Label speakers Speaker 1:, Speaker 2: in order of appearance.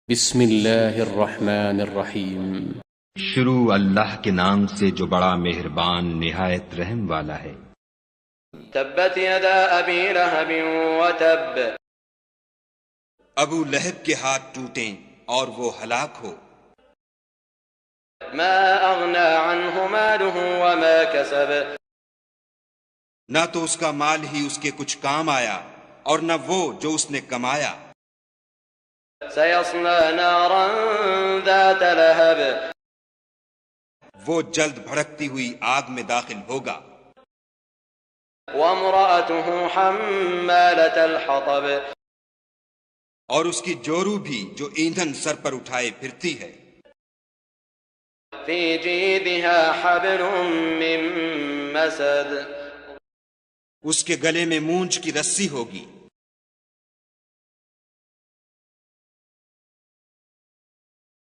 Speaker 1: بسم اللہ الرحمن الرحیم۔
Speaker 2: شروع اللہ کے نام سے جو بڑا مہربان نہایت رحم والا ہے۔
Speaker 3: تبت یدا ابی لہب وتب،
Speaker 4: ابو لہب کے ہاتھ ٹوٹیں اور وہ ہلاک ہو۔
Speaker 3: ما اغنى عنہ مالہ وما کسب،
Speaker 4: نہ تو اس کا مال ہی اس کے کچھ کام آیا اور نہ وہ جو اس نے کمایا۔
Speaker 3: سیصلی نارا ذات لہب،
Speaker 4: وہ جلد بھڑکتی ہوئی آگ میں داخل ہوگا۔
Speaker 3: وامرأته حمالۃ الحطب،
Speaker 4: اور اس کی جورو بھی جو ایندھن سر پر اٹھائے پھرتی ہے۔
Speaker 3: فی جیدها حبل من مسد،
Speaker 4: اس کے گلے میں مونچھ کی رسی ہوگی۔